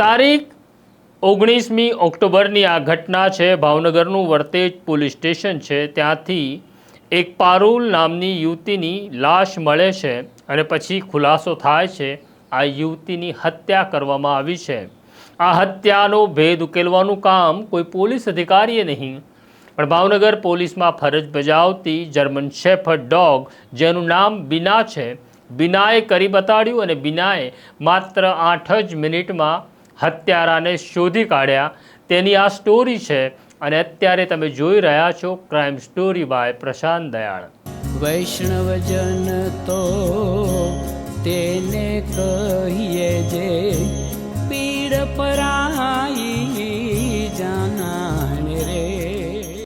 તારીખ 19મી ઓક્ટોબરની આ ઘટના છે। ભાવનગરનું વર્તેજ પોલીસ સ્ટેશન છે, ત્યાંથી એક પારુલ નામની યુવતીની લાશ મળે છે અને પછી ખુલાસો થાય છે આ યુવતીની હત્યા કરવામાં આવી છે। આ હત્યાનો ભેદ ઉકેલવાનું કામ કોઈ પોલીસ અધિકારીએ નહીં, પણ ભાવનગર પોલીસમાં ફરજ બજાવતી જર્મન શેફર્ડ ડોગ, જેનું નામ બીના છે, બીનાએ કરી બતાડ્યું અને બીનાએ માત્ર 8 જ મિનિટમાં હત્યારાને શોધી કાઢ્યા। તેની આ સ્ટોરી છે અને અત્યારે તમે જોઈ રહ્યા છો ક્રાઇમ સ્ટોરી બાય પ્રશાંત દયાળ। વૈષ્ણવજન તો તેને કહીએ જે પીડ પરાઈ જાનાને રે।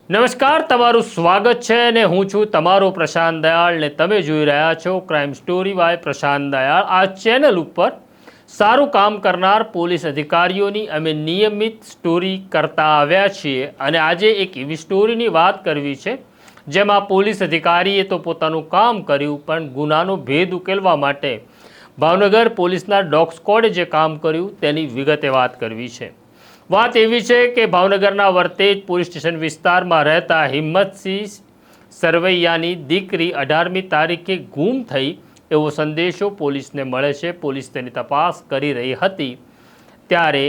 નમસ્કાર, તમારું સ્વાગત છે અને હું છું તમારો પ્રશાંત દયાળ ને તમે જોઈ રહ્યા છો ક્રાઇમ સ્ટોરી બાય પ્રશાંત દયાળ। આ ચેનલ ઉપર સારું કામ કરનાર પોલીસ અધિકારીઓની અમે નિયમિત સ્ટોરી કરતા આવ્યા છીએ અને આજે એક એવી સ્ટોરીની વાત કરવી છે જેમાં પોલીસ અધિકારીએ તો પોતાનું કામ કર્યું, પણ ગુનાનો ભેદ ઉકેલવા માટે ભાવનગર પોલીસના ડોગ સ્ક્વોડે જે કામ કર્યું તેની વિગતે વાત કરવી છે। વાત એવી છે કે ભાવનગરના વર્તેજ પોલીસ સ્ટેશન વિસ્તારમાં રહેતા હિંમતસિંહ સરવૈયાની દીકરી 18મી તારીખે ગુમ થઈ એવો સંદેશો પોલીસને મળે છે। પોલીસ તેની તપાસ કરી રહી હતી ત્યારે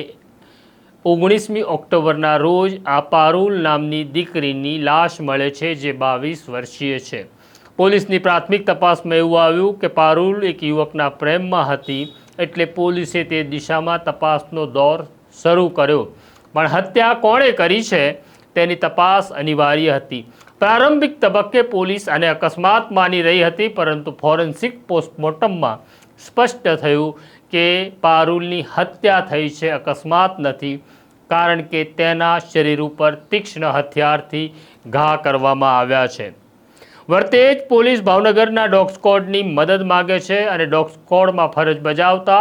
19મી ઓક્ટોબરના રોજ આ પારુલ નામની દીકરીની લાશ મળે છે, જે 22 વર્ષીય છે। પોલીસની પ્રાથમિક તપાસમાં એવું આવ્યું કે પારુલ એક યુવકના પ્રેમમાં હતી, એટલે પોલીસે તે દિશામાં તપાસનો દોર શરૂ કર્યો, પણ હત્યા કોણે કરી છે તેની તપાસ અનિવાર્ય હતી। પ્રારંભિક તબક્કે પોલીસ આને અકસ્માત માની રહી હતી, પરંતુ ફોરેન્સિક પોસ્ટમોર્ટમમાં સ્પષ્ટ થયું કે પારુલની હત્યા થઈ છે, અકસ્માત નથી, કારણ કે તેના શરીર ઉપર તીક્ષ્ણ હથિયારથી ઘા કરવામાં આવ્યા છે। વર્તેજ પોલીસ ભાવનગરના ડોગ સ્ક્વોડની મદદ માગે છે અને ડોગ સ્ક્વોડમાં ફરજ બજાવતા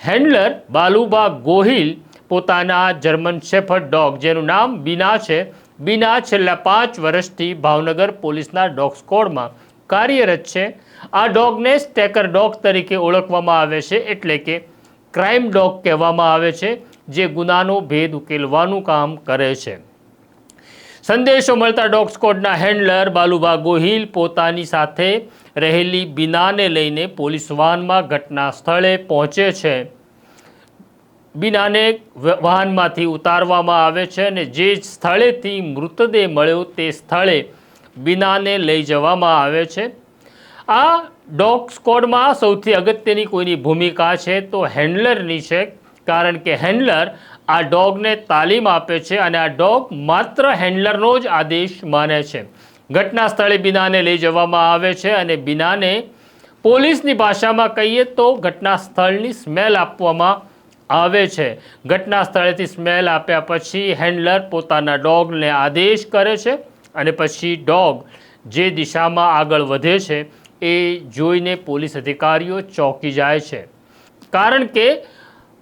હેન્ડલર બાલુબા ગોહિલ પોતાના જર્મન શેફર્ડ ડોગ, જેનું નામ બીના છે, બીના છેલ્લા 5 વર્ષથી ભાવનગર પોલીસના ડોગ સ્ક્વોડમાં કાર્યરત છે। આ ડોગને સ્ટેકર ડોગ તરીકે ઓળખવામાં આવે છે, એટલે કે ક્રાઇમ ડોગ કહેવામાં આવે છે, જે ગુનાનો ભેદ ઉકેલવાનું કામ કરે છે। સંદેશો મળતા ડોગ સ્ક્વોડના હેન્ડલર બાલુબા ગોહિલ પોતાની સાથે રહેલી બીનાને લઈને પોલીસ વાહનમાં ઘટના સ્થળે પહોંચે છે। બીનાને વાહનમાંથી ઉતારવામાં આવે છે અને જે સ્થળેથી મૃતદેહ મળ્યો તે સ્થળે બીનાને લઈ જવામાં આવે છે। આ ડોગ સ્ક્વોડમાં સૌથી અગત્યની કોઈની ભૂમિકા છે તો હેન્ડલરની છે, કારણ કે હેન્ડલર આ ડોગને તાલીમ આપે છે અને આ ડોગ માત્ર હેન્ડલરનો જ આદેશ માને છે। ઘટના સ્થળે બીનાને લઈ જવામાં આવે છે અને બીનાને પોલીસની ભાષામાં કહીએ તો ઘટના સ્થળની સ્મેલ આપવામાં આવે છે। ઘટના સ્થળેથી સ્મેલ આપ્યા પછી હેન્ડલર પોતાના ડોગને આદેશ કરે છે અને પછી ડોગ જે દિશામાં આગળ વધે છે એ જોઈને પોલીસ અધિકારીઓ ચોંકી જાય છે, કારણ કે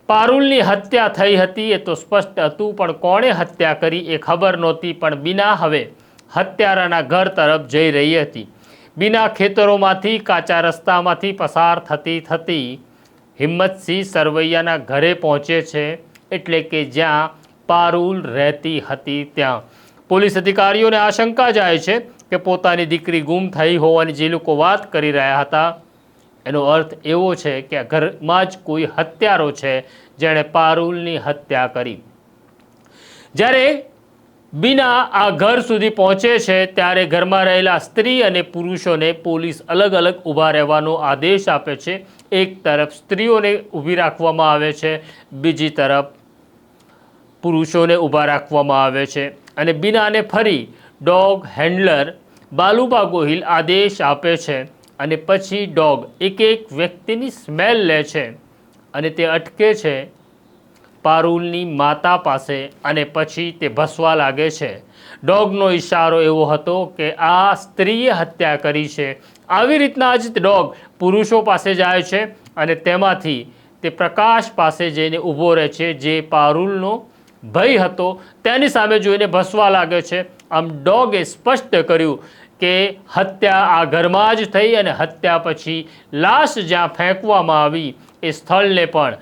પારુલની હત્યા થઈ હતી એ તો સ્પષ્ટ હતું, પણ કોણે હત્યા કરી એ ખબર નહોતી। પણ બીના હવે હત્યારાના ઘર તરફ જઈ રહી હતી। બીના ખેતરોમાંથી કાચા રસ્તામાંથી પસાર થતી થતી હિંમતસિંહ સરવૈયાના ઘરે પહોંચે છે, એટલે કે જ્યાં પારુલ રહેતી હતી ત્યાં। પોલીસ અધિકારીઓને આશંકા જાય છે કે પોતાની દીકરી ગુમ થઈ હોવાની જે લોકો વાત કરી રહ્યા હતા એનો અર્થ એવો છે કે ઘરમાં જ કોઈ હત્યારો છે જેણે પારુલની હત્યા કરી. જ્યારે બીના આ ઘર સુધી પહોંચે છે ત્યારે ઘરમાં રહેલા સ્ત્રી અને પુરુષોને પોલીસ અલગ અલગ ઊભા રહેવાનો આદેશ આપે છે. એક તરફ સ્ત્રીઓને ઊભી રાખવામાં આવે છે, બીજી તરફ પુરુષોને ઊભા રાખવામાં આવે છે. અને બીનાને ફરી ડોગ હેન્ડલર બાલુબા ગોહિલ આદેશ આપે છે અને પછી ડોગ એક એક વ્યક્તિની સ્મેલ લે છે અને તે અટકે છે પારુલની માતા પાસે અને પછી તે ભસવા લાગે છે. ડોગનો ઇશારો એવો હતો કે આ સ્ત્રીએ હત્યા કરી છે. આવી રીતના જ ડોગ પુરુષો પાસે જાય છે અને તેમાંથી તે પ્રકાશ પાસે જઈને ઊભો રહે છે, જે પારુલનો ભય હતો તેની સામે જોઈને ભસવા લાગે છે. આમ ડોગે સ્પષ્ટ કર્યું કે હત્યા આ ઘરમાં જ થઈ અને હત્યા પછી લાશ જ્યાં ફેંકવામાં આવી એ સ્થળને પણ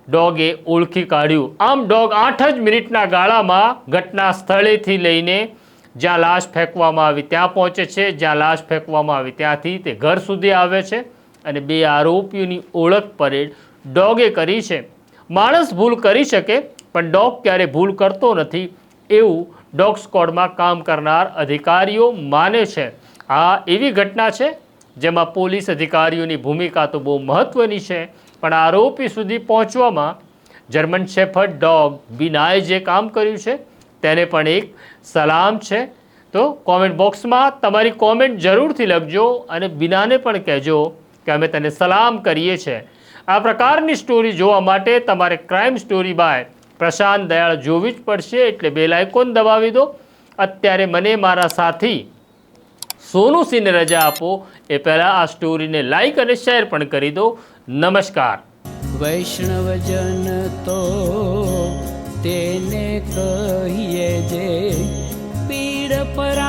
ડોગે ઓળખી કાઢ્યું. આમ ડોગ 8 જ મિનિટના ગાળામાં ઘટના સ્થળેથી લઈને જ્યાં લાશ ફેંકવામાં આવી ત્યાં પહોંચે છે, જ્યાં લાશ ફેંકવામાં આવી ત્યાંથી તે ઘર સુધી આવે છે અને 2 આરોપીઓની ઓળખ પરેડ ડોગે કરી છે. માણસ ભૂલ કરી શકે પણ ડોગ ક્યારે ભૂલ કરતો નથી એવું ડોગ સ્ક્વોડમાં કામ કરનાર અધિકારીઓ માને છે. આ એવી ઘટના છે જેમાં પોલીસ અધિકારીઓની ભૂમિકા તો બહુ મહત્ત્વની છે, પણ આરોપી સુધી પહોંચવામાં જર્મન શેફર્ડ ડોગ બીનાએ જે કામ કર્યું છે તેને પણ એક સલામ છે. તો કોમેન્ટ બોક્સમાં તમારી કોમેન્ટ જરૂરથી લખજો અને બીનાને પણ કહેજો કે અમે તને સલામ કરીએ છીએ. આ પ્રકારની સ્ટોરી જોવા માટે તમારે ક્રાઇમ સ્ટોરી બાય પ્રશાંત દયાળ જોવી જ પડશે, એટલે બેલ આઇકોન દબાવી દો. અત્યારે મને મારા સાથી સોનુ સિંહને રજા આપો એ પહેલાં આ સ્ટોરીને લાઈક અને શેર પણ કરી દો. નમસ્કાર. વૈષ્ણવજન તો તેને કહીએ જે પીડ પરા